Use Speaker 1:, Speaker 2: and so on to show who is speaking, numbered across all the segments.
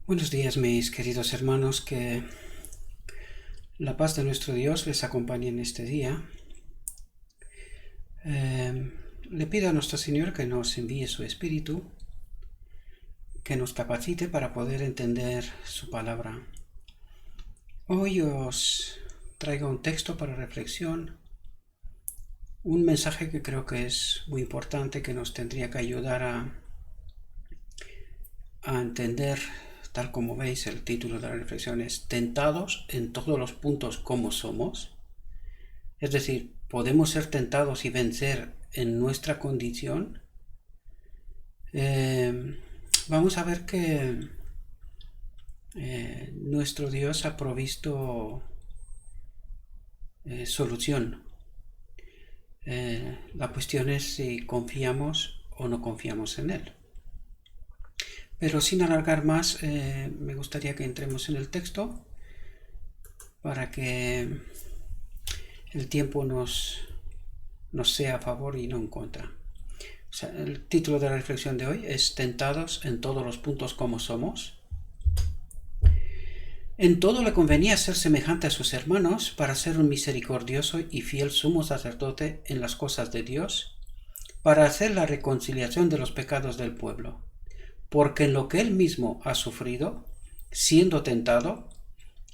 Speaker 1: Buenos días, mis queridos hermanos, que la paz de nuestro Dios les acompañe en este día. Le pido a nuestro Señor que nos envíe su Espíritu, que nos capacite para poder entender su palabra. Hoy os traigo un texto para reflexión, un mensaje que creo que es muy importante, que nos tendría que ayudar a entender. Tal como veis, el título de la reflexión es Tentados en todos los puntos como somos. Es decir, podemos ser tentados y vencer en nuestra condición. Vamos a ver que nuestro Dios ha provisto solución. La cuestión es si confiamos o no confiamos en Él. Pero sin alargar más, me gustaría que entremos en el texto para que el tiempo nos sea a favor y no en contra. O sea, el título de la reflexión de hoy es Tentados en todos los puntos como somos. En todo le convenía ser semejante a sus hermanos para ser un misericordioso y fiel sumo sacerdote en las cosas de Dios, para hacer la reconciliación de los pecados del pueblo, porque en lo que él mismo ha sufrido, siendo tentado,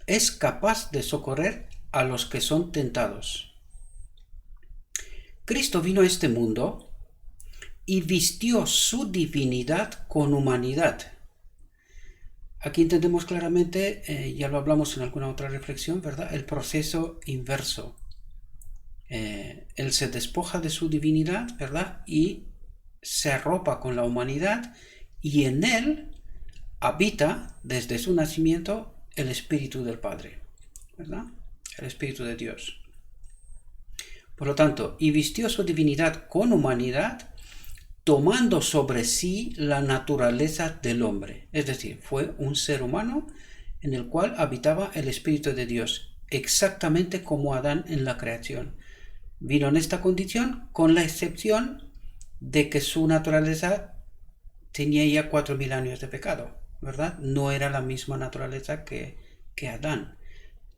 Speaker 1: es capaz de socorrer a los que son tentados. Cristo vino a este mundo y vistió su divinidad con humanidad. Aquí entendemos claramente, ya lo hablamos en alguna otra reflexión, ¿verdad? El proceso inverso. Él se despoja de su divinidad, ¿verdad? Y se arropa con la humanidad, y en él habita desde su nacimiento el Espíritu del Padre, ¿verdad? El Espíritu de Dios. Por lo tanto, y vistió su divinidad con humanidad, tomando sobre sí la naturaleza del hombre. Es decir, fue un ser humano en el cual habitaba el Espíritu de Dios, exactamente como Adán en la creación. Vino en esta condición con la excepción de que su naturaleza tenía ya 4000 años de pecado, ¿verdad? No era la misma naturaleza que Adán.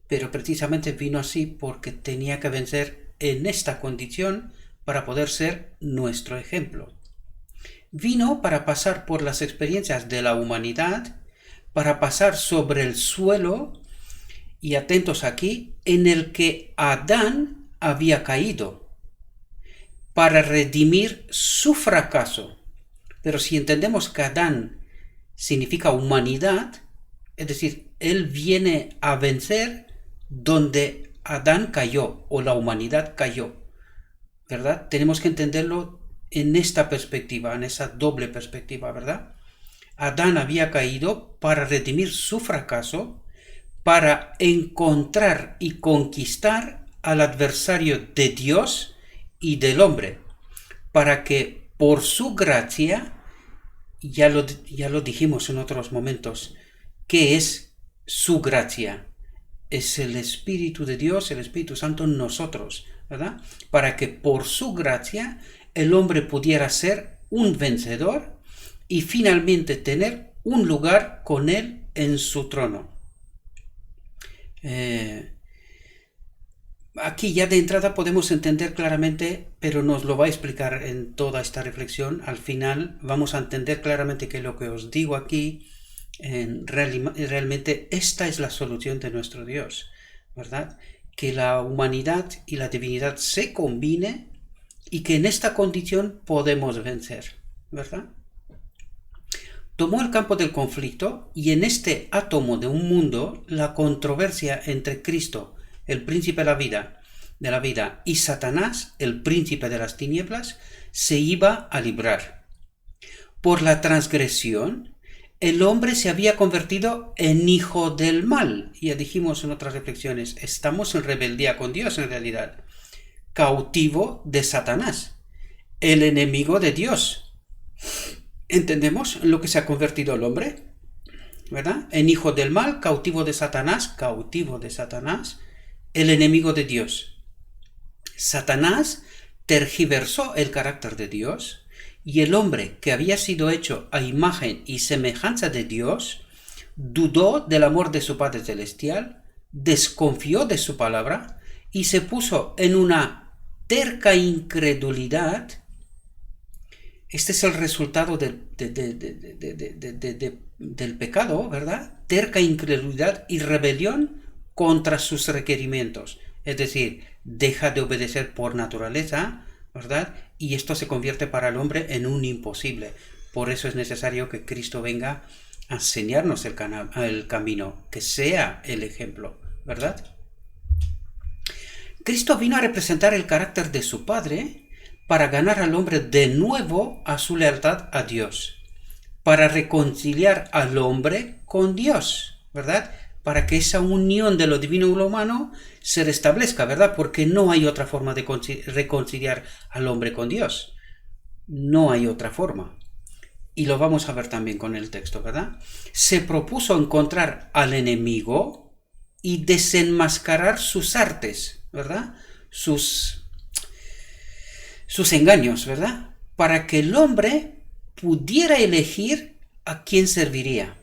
Speaker 1: Pero precisamente vino así porque tenía que vencer en esta condición para poder ser nuestro ejemplo. Vino para pasar por las experiencias de la humanidad, para pasar sobre el suelo, y atentos aquí, en el que Adán había caído, para redimir su fracaso. Pero si entendemos que Adán significa humanidad, es decir, él viene a vencer donde Adán cayó o la humanidad cayó, ¿verdad? Tenemos que entenderlo en esta perspectiva, en esa doble perspectiva, ¿verdad? Adán había caído para redimir su fracaso, para encontrar y conquistar al adversario de Dios y del hombre, para que por su gracia, ya lo dijimos en otros momentos, ¿qué es su gracia? Es el Espíritu de Dios, el Espíritu Santo en nosotros, ¿verdad? Para que por su gracia el hombre pudiera ser un vencedor y finalmente tener un lugar con él en su trono. Aquí ya de entrada podemos entender claramente, pero nos lo va a explicar en toda esta reflexión. Al final vamos a entender claramente que lo que os digo aquí, realmente esta es la solución de nuestro Dios, ¿verdad? Que la humanidad y la divinidad se combine y que en esta condición podemos vencer, ¿verdad? Tomó el campo del conflicto y en este átomo de un mundo la controversia entre Cristo, el príncipe de la vida, y Satanás, el príncipe de las tinieblas, se iba a librar. Por la transgresión, el hombre se había convertido en hijo del mal. Ya dijimos en otras reflexiones, estamos en rebeldía con Dios en realidad. Cautivo de Satanás, el enemigo de Dios. ¿Entendemos en lo que se ha convertido el hombre? ¿Verdad? En hijo del mal, cautivo de Satanás, el enemigo de Dios. Satanás tergiversó el carácter de Dios y el hombre que había sido hecho a imagen y semejanza de Dios dudó del amor de su Padre Celestial, desconfió de su palabra y se puso en una terca incredulidad. Este es el resultado del pecado, ¿verdad? Terca incredulidad y rebelión contra sus requerimientos. Es decir, deja de obedecer por naturaleza, ¿verdad? Y esto se convierte para el hombre en un imposible. Por eso es necesario que Cristo venga a enseñarnos el camino, que sea el ejemplo, ¿verdad? Cristo vino a representar el carácter de su Padre para ganar al hombre de nuevo a su lealtad a Dios, para reconciliar al hombre con Dios, ¿verdad? Para que esa unión de lo divino y lo humano se restablezca, ¿verdad? Porque no hay otra forma de reconciliar al hombre con Dios. No hay otra forma. Y lo vamos a ver también con el texto, ¿verdad? Se propuso encontrar al enemigo y desenmascarar sus artes, ¿verdad? Sus engaños, ¿verdad? Para que el hombre pudiera elegir a quién serviría.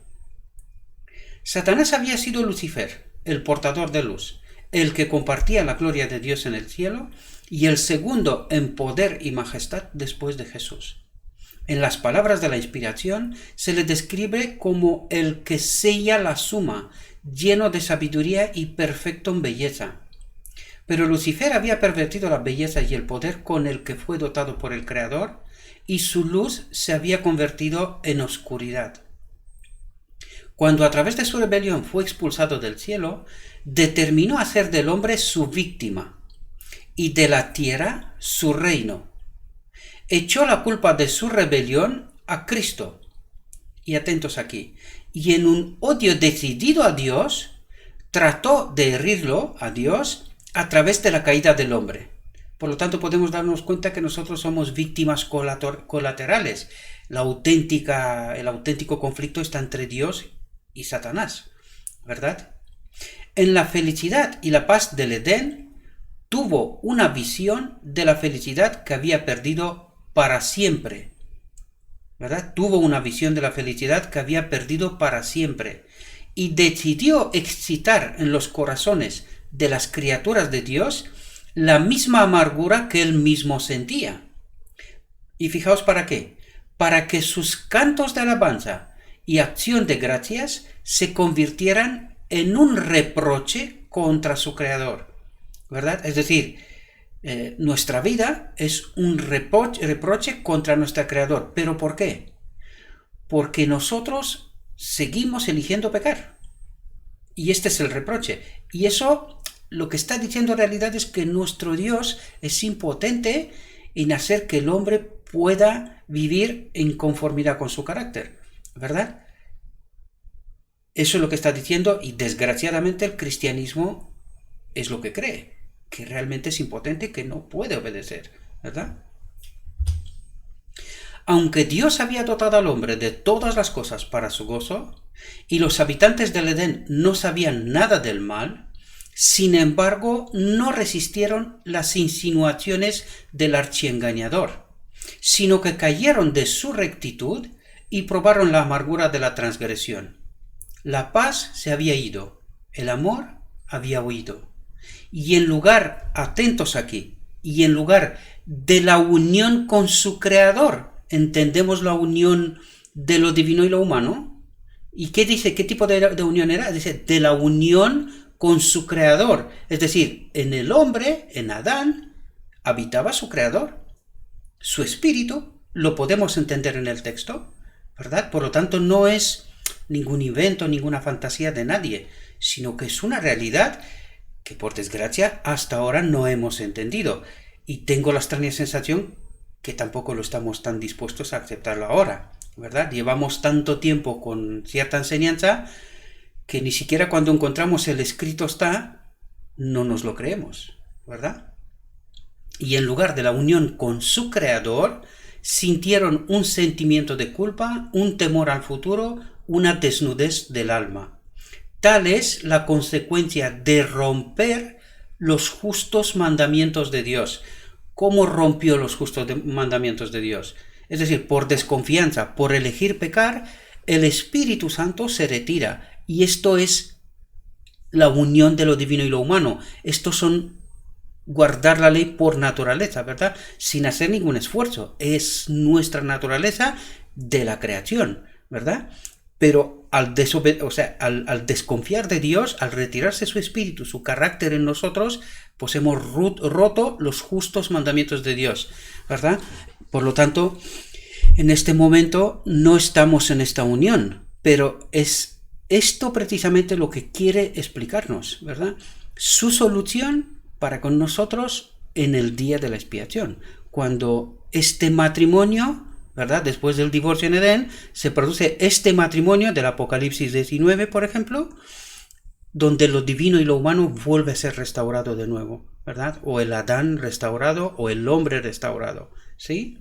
Speaker 1: Satanás había sido Lucifer, el portador de luz, el que compartía la gloria de Dios en el cielo y el segundo en poder y majestad después de Jesús. En las palabras de la inspiración se le describe como el que sella la suma, lleno de sabiduría y perfecto en belleza. Pero Lucifer había pervertido la belleza y el poder con el que fue dotado por el Creador, y su luz se había convertido en oscuridad. Cuando a través de su rebelión fue expulsado del cielo, determinó hacer del hombre su víctima y de la tierra su reino. Echó la culpa de su rebelión a Cristo. Y atentos aquí. Y en un odio decidido a Dios, trató de herirlo a Dios a través de la caída del hombre. Por lo tanto, podemos darnos cuenta que nosotros somos víctimas colaterales. El auténtico conflicto está entre Dios y Satanás, ¿verdad? En la felicidad y la paz del Edén, tuvo una visión de la felicidad que había perdido para siempre, ¿verdad? Tuvo una visión de la felicidad que había perdido para siempre y decidió excitar en los corazones de las criaturas de Dios la misma amargura que él mismo sentía. Y fijaos para qué. Para que sus cantos de alabanza y acción de gracias se convirtieran en un reproche contra su Creador, ¿verdad? Es decir, nuestra vida es un reproche contra nuestro Creador. ¿Pero por qué? Porque nosotros seguimos eligiendo pecar. Y este es el reproche. Y eso lo que está diciendo en realidad es que nuestro Dios es impotente en hacer que el hombre pueda vivir en conformidad con su carácter, ¿verdad? Eso es lo que está diciendo, y desgraciadamente el cristianismo es lo que cree, que realmente es impotente, que no puede obedecer, ¿verdad? Aunque Dios había dotado al hombre de todas las cosas para su gozo, y los habitantes del Edén no sabían nada del mal, sin embargo no resistieron las insinuaciones del archiengañador, sino que cayeron de su rectitud y probaron la amargura de la transgresión. La paz se había ido, el amor había huido. Y en lugar, atentos aquí, y en lugar de la unión con su Creador, ¿entendemos la unión de lo divino y lo humano? ¿Y qué dice? ¿Qué tipo de unión era? Dice, de la unión con su Creador. Es decir, en el hombre, en Adán, habitaba su Creador. Su espíritu, lo podemos entender en el texto, ¿verdad? Por lo tanto, no es ningún invento, ninguna fantasía de nadie, sino que es una realidad que por desgracia hasta ahora no hemos entendido, y tengo la extraña sensación que tampoco lo estamos tan dispuestos a aceptarlo ahora, ¿verdad? Llevamos tanto tiempo con cierta enseñanza que ni siquiera cuando encontramos el escrito está, no nos lo creemos, ¿verdad? Y en lugar de la unión con su Creador, sintieron un sentimiento de culpa, un temor al futuro, una desnudez del alma. Tal es la consecuencia de romper los justos mandamientos de Dios. ¿Cómo rompió los justos mandamientos de Dios? Es decir, por desconfianza, por elegir pecar, el Espíritu Santo se retira. Y esto es la unión de lo divino y lo humano. Estos son guardar la ley por naturaleza, ¿verdad? Sin hacer ningún esfuerzo. Es nuestra naturaleza de la creación, ¿verdad? Pero al desconfiar de Dios, al retirarse su espíritu, su carácter en nosotros, pues hemos roto los justos mandamientos de Dios, ¿verdad? Por lo tanto, en este momento no estamos en esta unión, pero es esto precisamente lo que quiere explicarnos, ¿verdad? Su solución para con nosotros en el día de la expiación, cuando este matrimonio, ¿verdad? Después del divorcio en Edén, se produce este matrimonio del Apocalipsis 19, por ejemplo, donde lo divino y lo humano vuelve a ser restaurado de nuevo, ¿verdad? O el Adán restaurado o el hombre restaurado, ¿sí?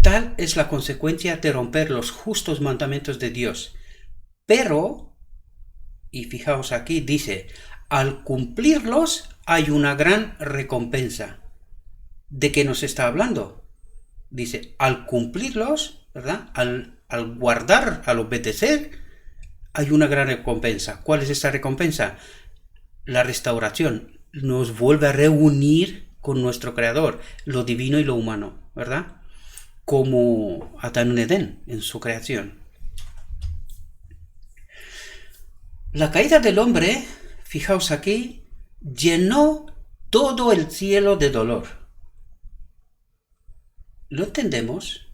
Speaker 1: Tal es la consecuencia de romper los justos mandamientos de Dios. Pero, y fijaos aquí, dice, al cumplirlos hay una gran recompensa. ¿De qué nos está hablando? Dice, al cumplirlos, ¿verdad? Al guardar, al obedecer, hay una gran recompensa. ¿Cuál es esta recompensa? La restauración. Nos vuelve a reunir con nuestro Creador, lo divino y lo humano, ¿verdad? Como Adán en Edén, en su creación. La caída del hombre, fijaos aquí, llenó todo el cielo de dolor. ¿Lo entendemos?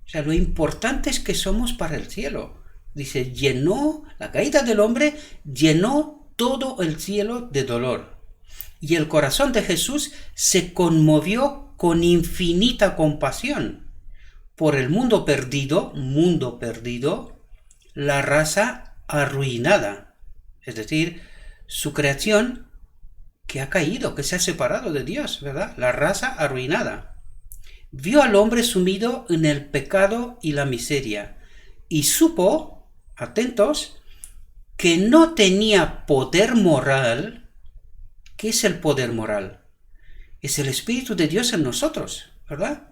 Speaker 1: O sea, lo importantes que somos para el cielo. Dice, la caída del hombre llenó todo el cielo de dolor. Y el corazón de Jesús se conmovió con infinita compasión por el mundo perdido, la raza arruinada. Es decir, su creación que ha caído, que se ha separado de Dios, ¿verdad? La raza arruinada. Vio al hombre sumido en el pecado y la miseria y supo, atentos, que no tenía poder moral. ¿Qué es el poder moral? Es el Espíritu de Dios en nosotros, ¿verdad?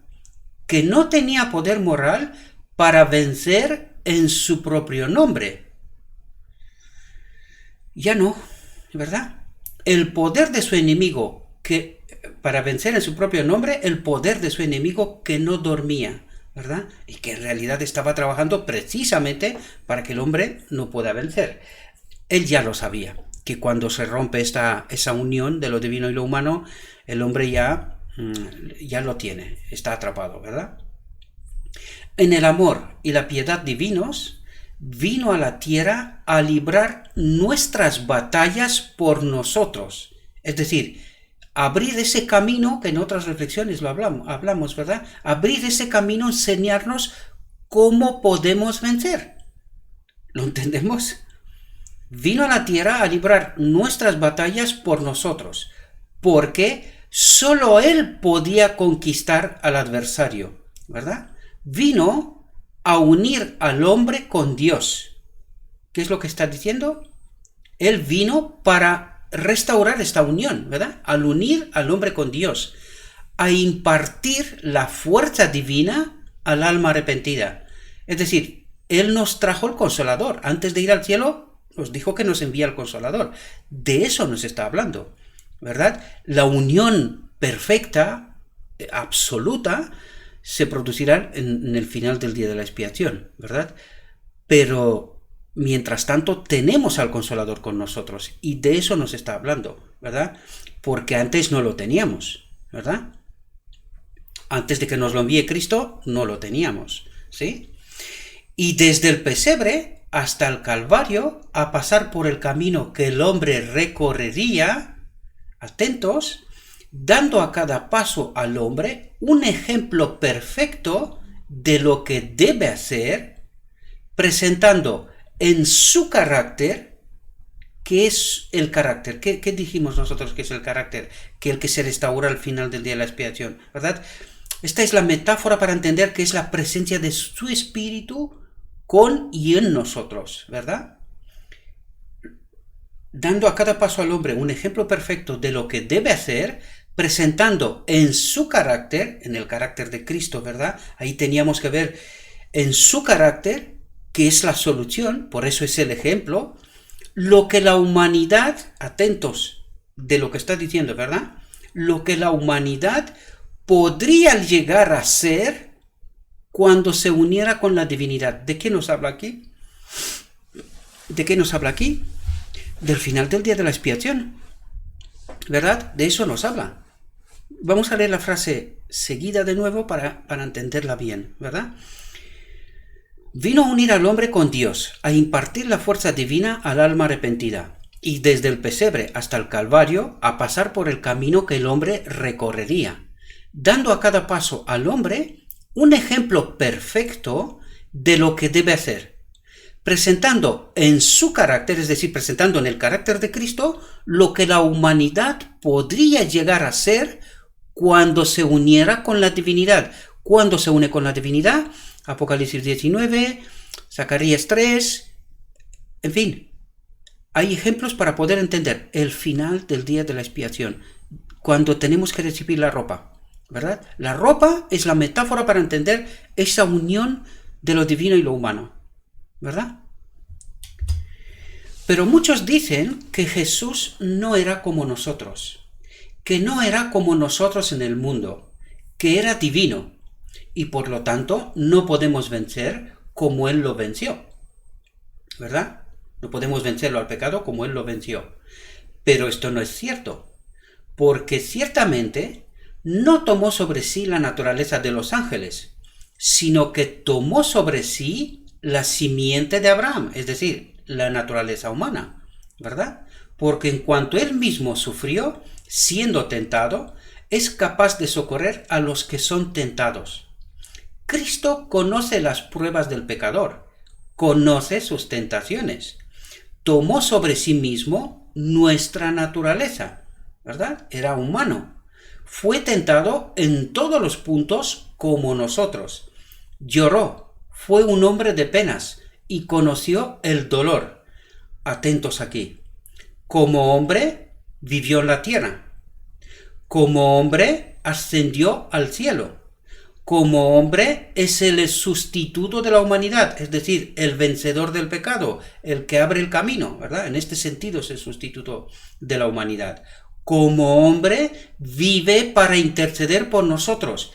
Speaker 1: Que no tenía poder moral para vencer en su propio nombre. Ya no, ¿verdad? El poder de su enemigo, para vencer en su propio nombre, el poder de su enemigo que no dormía, ¿verdad? Y que en realidad estaba trabajando precisamente para que el hombre no pueda vencer. Él ya lo sabía, que cuando se rompe esa unión de lo divino y lo humano, el hombre ya lo tiene, está atrapado, ¿verdad? En el amor y la piedad divinos, vino a la tierra a librar nuestras batallas por nosotros. Es decir, abrir ese camino, que en otras reflexiones lo hablamos, ¿verdad? Abrir ese camino, enseñarnos cómo podemos vencer. ¿Lo entendemos? Vino a la tierra a librar nuestras batallas por nosotros, porque solo Él podía conquistar al adversario, ¿verdad? Vino a unir al hombre con Dios. ¿Qué es lo que está diciendo? Él vino para restaurar esta unión, ¿verdad? Al unir al hombre con Dios, a impartir la fuerza divina al alma arrepentida. Es decir, Él nos trajo el Consolador. Antes de ir al cielo, nos dijo que nos envía el Consolador. De eso nos está hablando, ¿verdad? La unión perfecta, absoluta, se producirá en el final del día de la expiación, ¿verdad? Pero mientras tanto tenemos al Consolador con nosotros, y de eso nos está hablando, ¿verdad? Porque antes no lo teníamos, ¿verdad? Antes de que nos lo envíe Cristo, no lo teníamos, ¿sí? Y desde el pesebre hasta el Calvario, a pasar por el camino que el hombre recorrería, atentos, dando a cada paso al hombre un ejemplo perfecto de lo que debe hacer, presentando en su carácter, ¿qué es el carácter? ¿Qué dijimos nosotros que es el carácter? Que el que se restaura al final del día de la expiación, ¿verdad? Esta es la metáfora para entender que es la presencia de su Espíritu con y en nosotros, ¿verdad? Dando a cada paso al hombre un ejemplo perfecto de lo que debe hacer, presentando en su carácter, en el carácter de Cristo, ¿verdad? Ahí teníamos que ver en su carácter, que es la solución, por eso es el ejemplo, lo que la humanidad, atentos de lo que está diciendo, ¿verdad? Lo que la humanidad podría llegar a ser cuando se uniera con la divinidad. ¿De qué nos habla aquí? ¿De qué nos habla aquí? Del final del día de la expiación, ¿verdad? De eso nos habla. Vamos a leer la frase seguida de nuevo para entenderla bien, ¿verdad? Vino a unir al hombre con Dios, a impartir la fuerza divina al alma arrepentida, y desde el pesebre hasta el Calvario a pasar por el camino que el hombre recorrería, dando a cada paso al hombre un ejemplo perfecto de lo que debe hacer, presentando en su carácter, es decir, presentando en el carácter de Cristo, lo que la humanidad podría llegar a ser cuando se uniera con la divinidad. ¿Cuándo se une con la divinidad? Apocalipsis 19, Zacarías 3, en fin. Hay ejemplos para poder entender el final del día de la expiación, cuando tenemos que recibir la ropa, ¿verdad? La ropa es la metáfora para entender esa unión de lo divino y lo humano, ¿verdad? Pero muchos dicen que Jesús no era como nosotros, que no era como nosotros en el mundo, que era divino, y por lo tanto no podemos vencer como Él lo venció, ¿verdad? No podemos vencerlo al pecado como Él lo venció. Pero esto no es cierto, porque ciertamente no tomó sobre sí la naturaleza de los ángeles, sino que tomó sobre sí la simiente de Abraham, es decir, la naturaleza humana, ¿verdad? Porque en cuanto Él mismo sufrió, siendo tentado, es capaz de socorrer a los que son tentados. Cristo conoce las pruebas del pecador, conoce sus tentaciones, tomó sobre sí mismo nuestra naturaleza, ¿verdad? Era humano. Fue tentado en todos los puntos como nosotros. Lloró, fue un hombre de penas y conoció el dolor. Atentos aquí. Como hombre, vivió en la tierra. Como hombre, ascendió al cielo. Como hombre, es el sustituto de la humanidad, es decir, el vencedor del pecado, el que abre el camino, ¿verdad? En este sentido es el sustituto de la humanidad. Como hombre, vive para interceder por nosotros.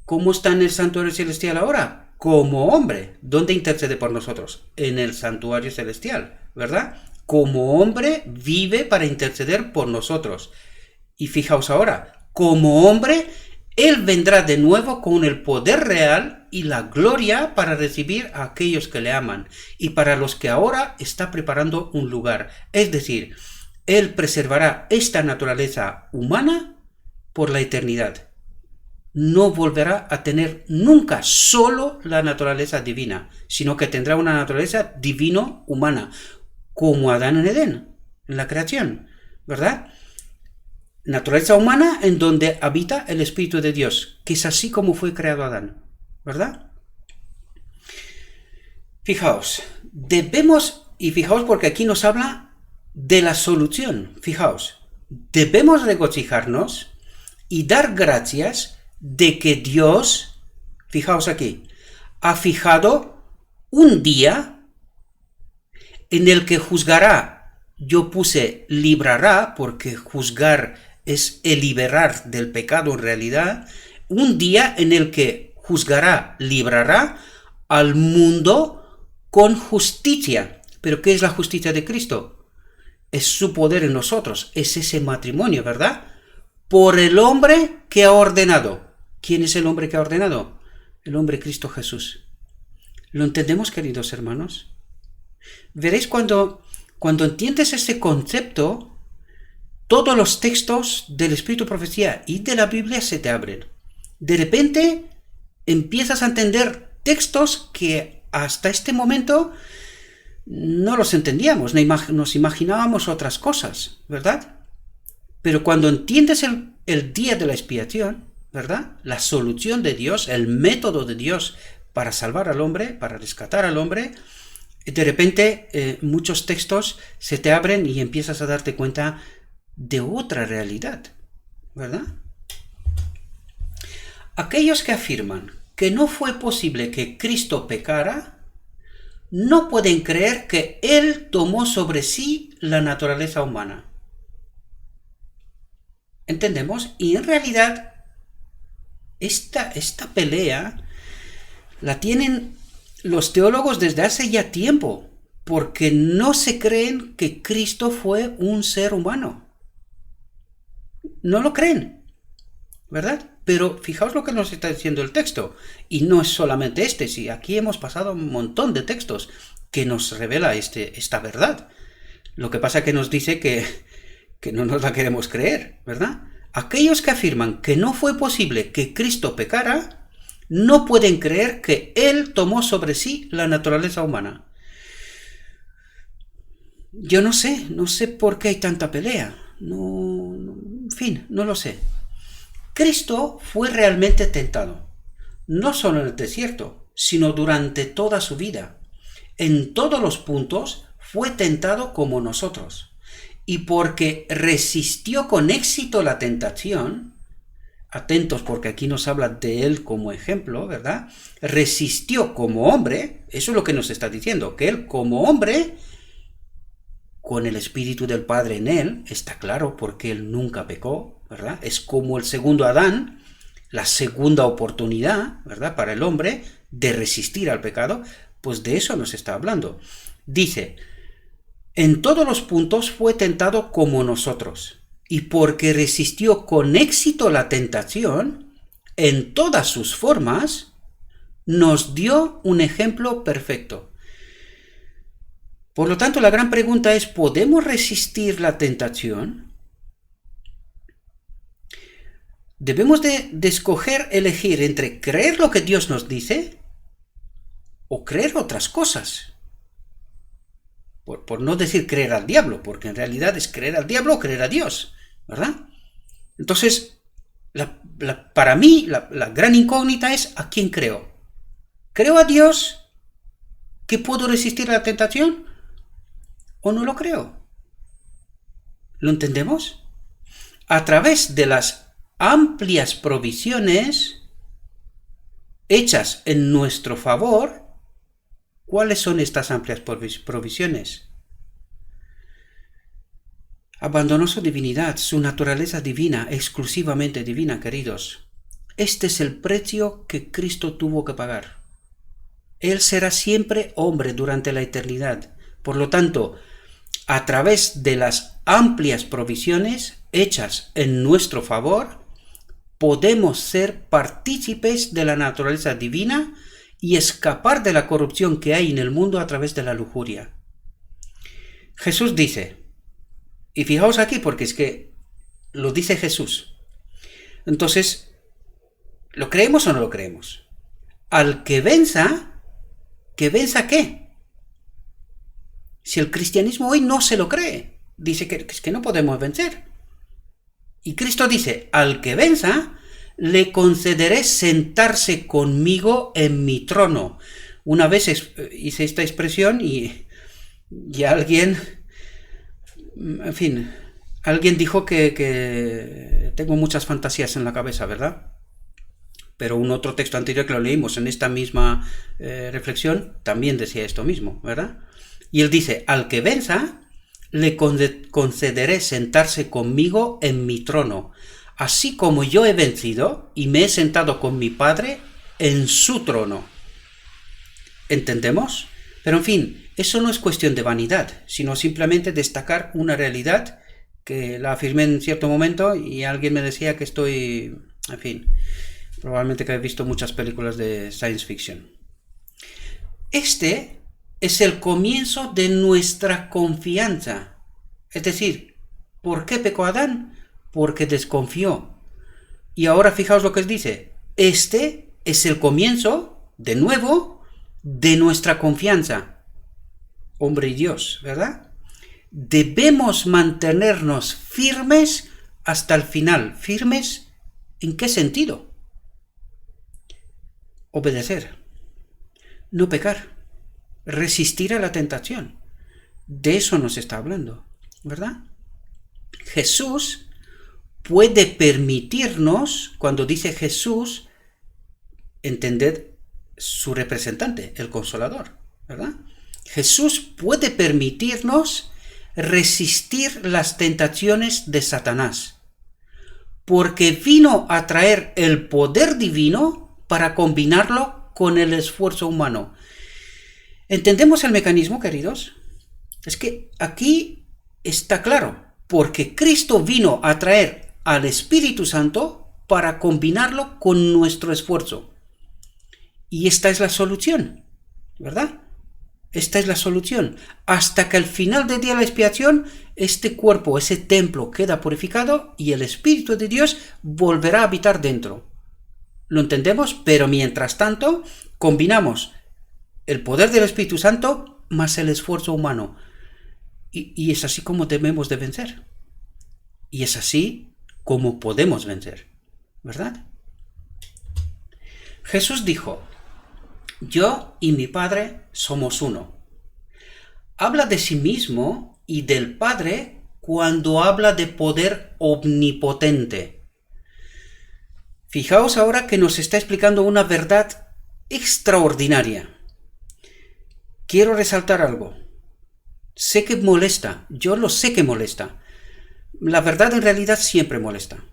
Speaker 1: ¿Cómo está en el santuario celestial ahora? Como hombre. ¿Dónde intercede por nosotros? En el santuario celestial, ¿verdad? Como hombre, vive para interceder por nosotros. Y fijaos ahora, como hombre, Él vendrá de nuevo con el poder real y la gloria para recibir a aquellos que le aman y para los que ahora está preparando un lugar. Es decir, Él preservará esta naturaleza humana por la eternidad. No volverá a tener nunca solo la naturaleza divina, sino que tendrá una naturaleza divino-humana, como Adán en Edén, en la creación, ¿verdad? Naturaleza humana en donde habita el Espíritu de Dios, que es así como fue creado Adán, ¿verdad? Fijaos, fijaos porque aquí nos habla de la solución, fijaos, debemos regocijarnos y dar gracias de que Dios, fijaos aquí, ha fijado un día en el que juzgará. Yo puse librará porque juzgar es el liberar del pecado en realidad. Un día en el que juzgará, librará al mundo con justicia. ¿Pero qué es la justicia de Cristo? Es su poder en nosotros, es ese matrimonio, ¿verdad? Por el hombre que ha ordenado. ¿Quién es el hombre que ha ordenado? El hombre Cristo Jesús. ¿Lo entendemos, queridos hermanos? Veréis cuando entiendes ese concepto, todos los textos del Espíritu Profecía y de la Biblia se te abren. De repente empiezas a entender textos que hasta este momento no los entendíamos, nos imaginábamos otras cosas, ¿verdad? Pero cuando entiendes el día de la expiación, ¿verdad? La solución de Dios, el método de Dios para salvar al hombre, para rescatar al hombre, de repente muchos textos se te abren y empiezas a darte cuenta de otra realidad, ¿verdad? Aquellos que afirman que no fue posible que Cristo pecara, no pueden creer que Él tomó sobre sí la naturaleza humana. ¿Entendemos? Y en realidad, esta pelea la tienen los teólogos desde hace ya tiempo, porque no se creen que Cristo fue un ser humano. No lo creen, ¿verdad? Pero fijaos lo que nos está diciendo el texto. Y no es solamente este, sí, aquí hemos pasado un montón de textos que nos revela esta verdad. Lo que pasa es que nos dice que no nos la queremos creer, ¿verdad? Aquellos que afirman que no fue posible que Cristo pecara, no pueden creer que Él tomó sobre sí la naturaleza humana. Yo no sé por qué hay tanta pelea. En fin, no lo sé. Cristo fue realmente tentado, no solo en el desierto, sino durante toda su vida. En todos los puntos fue tentado como nosotros. Y porque resistió con éxito la tentación, atentos porque aquí nos habla de él como ejemplo, ¿verdad? Resistió como hombre, eso es lo que nos está diciendo, que él como hombre, con el Espíritu del Padre en él, está claro porque él nunca pecó, ¿verdad? Es como el segundo Adán, la segunda oportunidad, ¿verdad? Para el hombre de resistir al pecado, pues de eso nos está hablando. Dice, en todos los puntos fue tentado como nosotros, y porque resistió con éxito la tentación, en todas sus formas, nos dio un ejemplo perfecto. Por lo tanto, la gran pregunta es, ¿podemos resistir la tentación? Debemos de elegir entre creer lo que Dios nos dice o creer otras cosas. Por no decir creer al diablo, porque en realidad es creer al diablo o creer a Dios, ¿verdad? Entonces, para mí, la gran incógnita es ¿a quién creo? ¿Creo a Dios que puedo resistir la tentación o no lo creo? ¿Lo entendemos? A través de las amplias provisiones hechas en nuestro favor. ¿Cuáles son estas amplias provisiones? Abandonó su divinidad, su naturaleza divina, exclusivamente divina, queridos. Este es el precio que Cristo tuvo que pagar. Él será siempre hombre durante la eternidad. Por lo tanto, a través de las amplias provisiones hechas en nuestro favor, podemos ser partícipes de la naturaleza divina y escapar de la corrupción que hay en el mundo a través de la lujuria. Jesús dice, y fijaos aquí porque es que lo dice Jesús. Entonces, ¿lo creemos o no lo creemos? Al que venza ¿qué? Si el cristianismo hoy no se lo cree, dice que es que no podemos vencer. Y Cristo dice, al que venza, le concederé sentarse conmigo en mi trono. Una vez hice esta expresión y alguien, en fin, alguien dijo que tengo muchas fantasías en la cabeza, ¿verdad? Pero un otro texto anterior que lo leímos en esta misma reflexión también decía esto mismo, ¿verdad? Y él dice, al que venza, le concederé sentarse conmigo en mi trono, así como yo he vencido y me he sentado con mi Padre en su trono. ¿Entendemos? Pero en fin, eso no es cuestión de vanidad, sino simplemente destacar una realidad que la afirmé en cierto momento y alguien me decía que estoy, en fin, probablemente que he visto muchas películas de science fiction. Este es el comienzo de nuestra confianza. Es decir, ¿por qué pecó Adán? Porque desconfió. Y ahora fijaos lo que dice. Este es el comienzo, de nuevo, de nuestra confianza. Hombre y Dios, ¿verdad? Debemos mantenernos firmes hasta el final. ¿Firmes en qué sentido? Obedecer. No pecar. Resistir a la tentación. De eso nos está hablando, ¿verdad? Jesús puede permitirnos, cuando dice Jesús, entended su representante, el Consolador, ¿verdad? Jesús puede permitirnos resistir las tentaciones de Satanás, porque vino a traer el poder divino para combinarlo con el esfuerzo humano. ¿Entendemos el mecanismo, queridos? Es que aquí está claro, porque Cristo vino a traer al Espíritu Santo para combinarlo con nuestro esfuerzo. Y esta es la solución, ¿verdad? Esta es la solución. Hasta que al final del día de la expiación, este cuerpo, ese templo queda purificado y el Espíritu de Dios volverá a habitar dentro. ¿Lo entendemos? Pero mientras tanto, combinamos el poder del Espíritu Santo más el esfuerzo humano. Y es así como debemos de vencer. Y es así como podemos vencer, ¿verdad? Jesús dijo: yo y mi Padre somos uno. Habla de sí mismo y del Padre cuando habla de poder omnipotente. Fijaos ahora que nos está explicando una verdad extraordinaria. Quiero resaltar algo. Sé que molesta, yo lo sé que molesta. La verdad en realidad siempre molesta.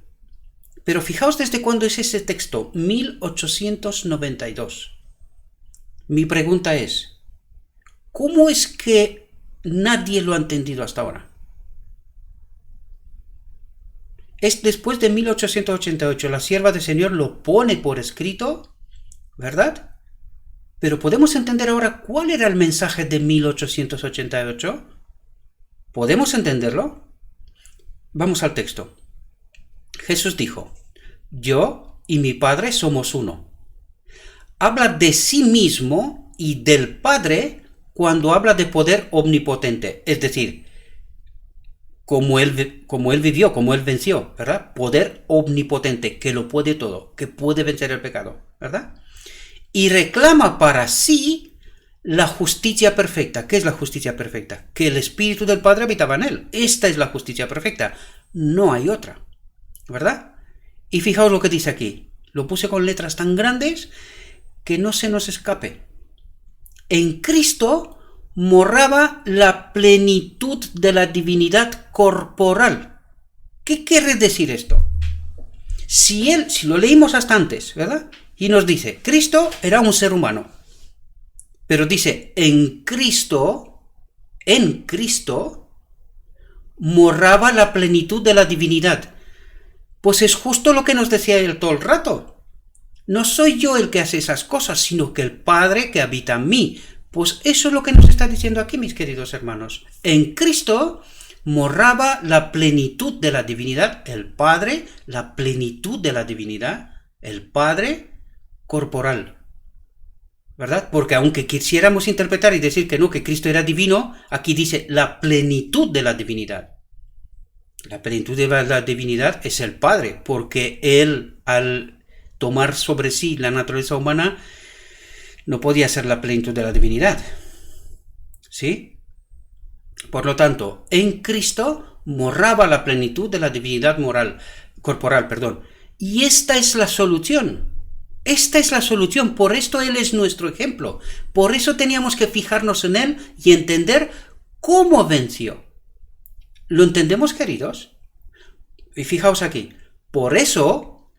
Speaker 1: Pero fijaos desde cuándo es ese texto, 1892. Mi pregunta es, ¿cómo es que nadie lo ha entendido hasta ahora? Es después de 1888, la sierva del Señor lo pone por escrito, ¿verdad? Pero ¿podemos entender ahora cuál era el mensaje de 1888? ¿Podemos entenderlo? Vamos al texto. Jesús dijo: yo y mi Padre somos uno. Habla de sí mismo y del Padre cuando habla de poder omnipotente, es decir, como él vivió, como él venció, ¿verdad? Poder omnipotente, que lo puede todo, que puede vencer el pecado, ¿verdad? Y reclama para sí la justicia perfecta. ¿Qué es la justicia perfecta? Que el Espíritu del Padre habitaba en él. Esta es la justicia perfecta. No hay otra, ¿verdad? Y fijaos lo que dice aquí. Lo puse con letras tan grandes que no se nos escape. En Cristo moraba la plenitud de la divinidad corporal. ¿Qué quiere decir esto? Si lo leímos hasta antes, ¿verdad? Y nos dice, Cristo era un ser humano. Pero dice, en Cristo moraba la plenitud de la divinidad. Pues es justo lo que nos decía él todo el rato. No soy yo el que hace esas cosas, sino que el Padre que habita en mí. Pues eso es lo que nos está diciendo aquí, mis queridos hermanos. En Cristo moraba la plenitud de la divinidad, el Padre, la plenitud de la divinidad, el Padre corporal. ¿Verdad? Porque aunque quisiéramos interpretar y decir que no, que Cristo era divino, aquí dice la plenitud de la divinidad. La plenitud de la divinidad es el Padre, porque Él, al tomar sobre sí la naturaleza humana, no podía ser la plenitud de la divinidad. ¿Sí? Por lo tanto, en Cristo moraba la plenitud de la divinidad corporal. Y esta es la solución. Esta es la solución. Por esto Él es nuestro ejemplo. Por eso teníamos que fijarnos en Él y entender cómo venció. ¿Lo entendemos, queridos? Y fijaos aquí. Por eso,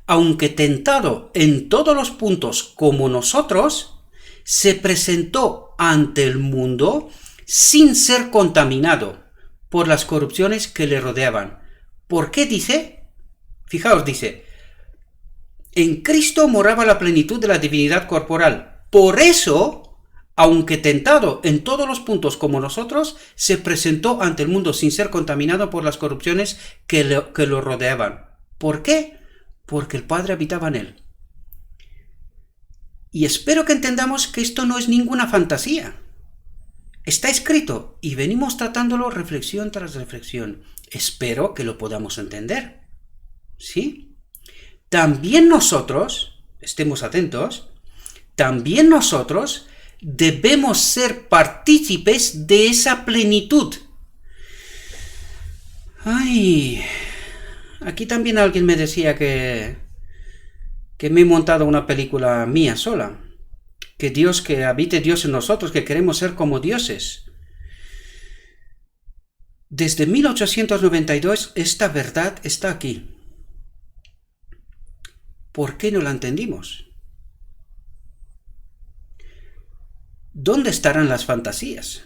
Speaker 1: aunque tentado en todos los puntos como nosotros, se presentó ante el mundo sin ser contaminado por las corrupciones que le rodeaban. ¿Por qué dice? Fijaos, dice, en Cristo moraba la plenitud de la divinidad corporal. Por eso, aunque tentado en todos los puntos como nosotros, se presentó ante el mundo sin ser contaminado por las corrupciones que lo rodeaban. ¿Por qué? Porque el Padre habitaba en él. Y espero que entendamos que esto no es ninguna fantasía. Está escrito y venimos tratándolo reflexión tras reflexión. Espero que lo podamos entender. ¿Sí? También nosotros, estemos atentos, también nosotros debemos ser partícipes de esa plenitud. Ay, aquí también alguien me decía que que me he montado una película mía sola. Que habite Dios en nosotros, que queremos ser como dioses. Desde 1892 esta verdad está aquí. ¿Por qué no la entendimos? ¿Dónde estarán las fantasías?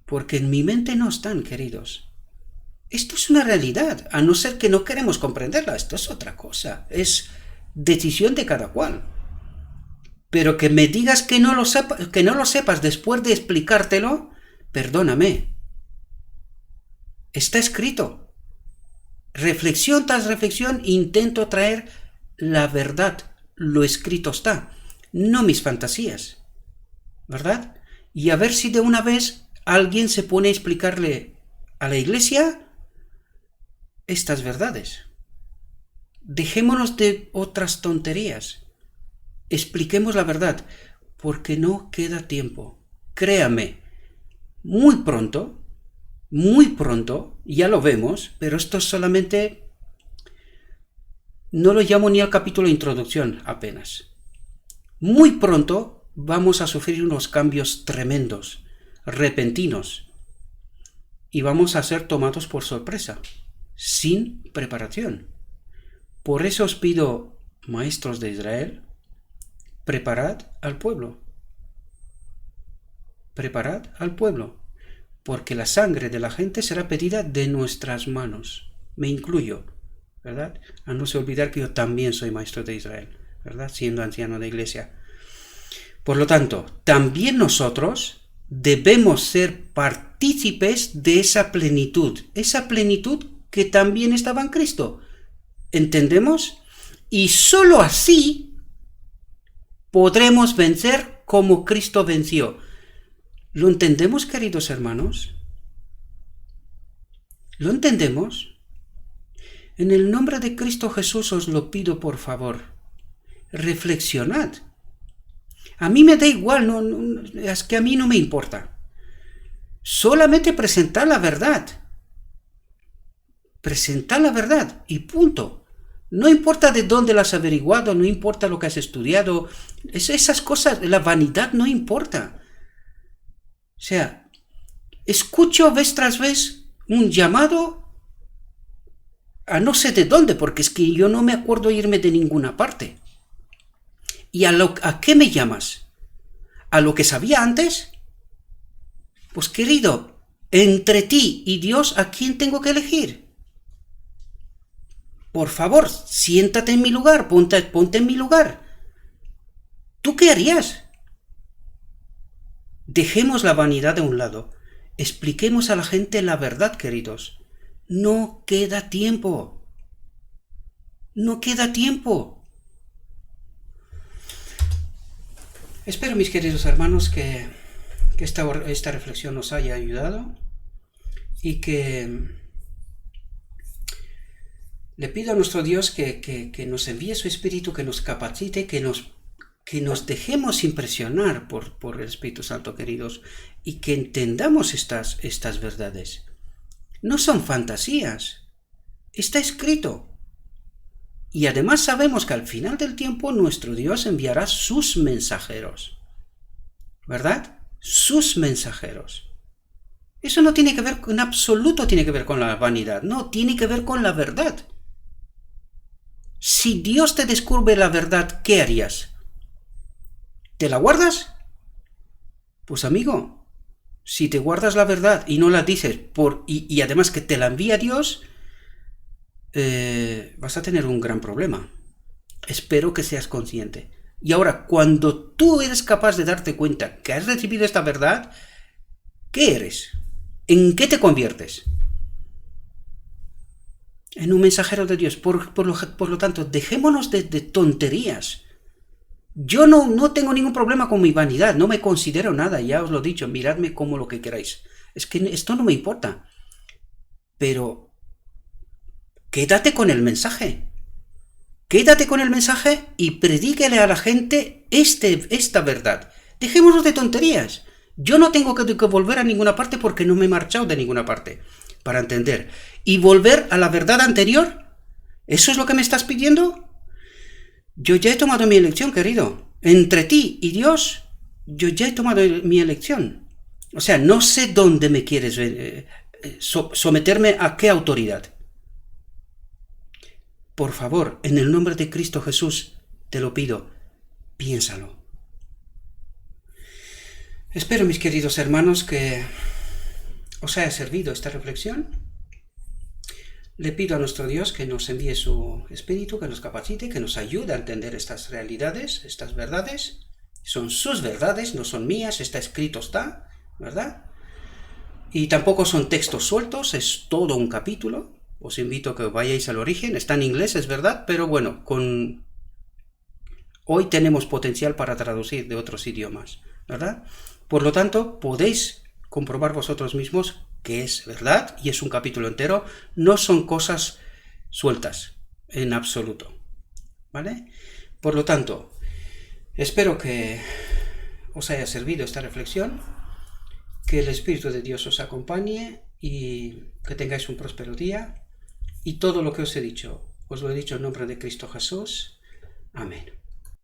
Speaker 1: Porque en mi mente no están, queridos. Esto es una realidad, a no ser que no queremos comprenderla. Esto es otra cosa. Es decisión de cada cual. Pero que me digas que no lo sepas después de explicártelo, perdóname. Está escrito. Reflexión tras reflexión intento traer la verdad. Lo escrito está, no mis fantasías. ¿Verdad? Y a ver si de una vez alguien se pone a explicarle a la iglesia estas verdades. Dejémonos de otras tonterías. Expliquemos la verdad, porque no queda tiempo. Créame, muy pronto, ya lo vemos, pero esto es solamente, no lo llamo ni al capítulo de introducción apenas. Muy pronto vamos a sufrir unos cambios tremendos, repentinos, y vamos a ser tomados por sorpresa, sin preparación. Por eso os pido, maestros de Israel, preparad al pueblo. Preparad al pueblo, porque la sangre de la gente será pedida de nuestras manos. Me incluyo, ¿verdad? A no se olvidar que yo también soy maestro de Israel, ¿verdad? Siendo anciano de iglesia. Por lo tanto, también nosotros debemos ser partícipes de esa plenitud que también estaba en Cristo. ¿Entendemos? Y sólo así podremos vencer como Cristo venció. ¿Lo entendemos, queridos hermanos? ¿Lo entendemos? En el nombre de Cristo Jesús os lo pido, por favor. Reflexionad. A mí me da igual, es que a mí no me importa. Solamente presentar la verdad. Presentar la verdad y punto. No importa de dónde la has averiguado, no importa lo que has estudiado. Esas cosas, la vanidad no importa. O sea, escucho vez tras vez un llamado a no sé de dónde, porque es que yo no me acuerdo irme de ninguna parte. ¿Y a qué me llamas? ¿A lo que sabía antes? Pues querido, entre ti y Dios, ¿a quién tengo que elegir? Por favor, siéntate en mi lugar, ponte en mi lugar. ¿Tú qué harías? Dejemos la vanidad de un lado. Expliquemos a la gente la verdad, queridos. No queda tiempo. No queda tiempo. Espero, mis queridos hermanos, que esta reflexión nos haya ayudado y que le pido a nuestro Dios que nos envíe su Espíritu, que nos capacite, que nos dejemos impresionar por el Espíritu Santo, queridos, y que entendamos estas verdades. No son fantasías, está escrito. Y además sabemos que al final del tiempo nuestro Dios enviará sus mensajeros, ¿verdad? Sus mensajeros. Eso no tiene que ver, en absoluto tiene que ver con la vanidad, no, tiene que ver con la verdad. Si Dios te descubre la verdad, ¿qué harías? ¿Te la guardas? Pues amigo, si te guardas la verdad y no la dices y además que te la envía Dios, vas a tener un gran problema. Espero que seas consciente. Y ahora, cuando tú eres capaz de darte cuenta que has recibido esta verdad, ¿qué eres? ¿En qué te conviertes? En un mensajero de Dios. Por lo tanto, dejémonos de tonterías. Yo no tengo ningún problema con mi vanidad, no me considero nada, ya os lo he dicho, miradme como lo que queráis. Es que esto no me importa. Pero quédate con el mensaje. Quédate con el mensaje y predíquele a la gente esta verdad. Dejémonos de tonterías. Yo no tengo que volver a ninguna parte porque no me he marchado de ninguna parte para entender. ¿Y volver a la verdad anterior? ¿Eso es lo que me estás pidiendo? Yo ya he tomado mi elección, querido. Entre ti y Dios, yo ya he tomado mi elección. O sea, no sé dónde me quieres someterme a qué autoridad. Por favor, en el nombre de Cristo Jesús, te lo pido, piénsalo. Espero, mis queridos hermanos, que os haya servido esta reflexión. Le pido a nuestro Dios que nos envíe su Espíritu, que nos capacite, que nos ayude a entender estas realidades, estas verdades. Son sus verdades, no son mías, está escrito, está, ¿verdad? Y tampoco son textos sueltos, es todo un capítulo. Os invito a que vayáis al origen, está en inglés, es verdad, pero bueno, hoy tenemos potencial para traducir de otros idiomas, ¿verdad? Por lo tanto, podéis comprobar vosotros mismos que es verdad y es un capítulo entero, no son cosas sueltas en absoluto, ¿vale? Por lo tanto, espero que os haya servido esta reflexión, que el Espíritu de Dios os acompañe y que tengáis un próspero día, y todo lo que os he dicho, os lo he dicho en nombre de Cristo Jesús. Amén.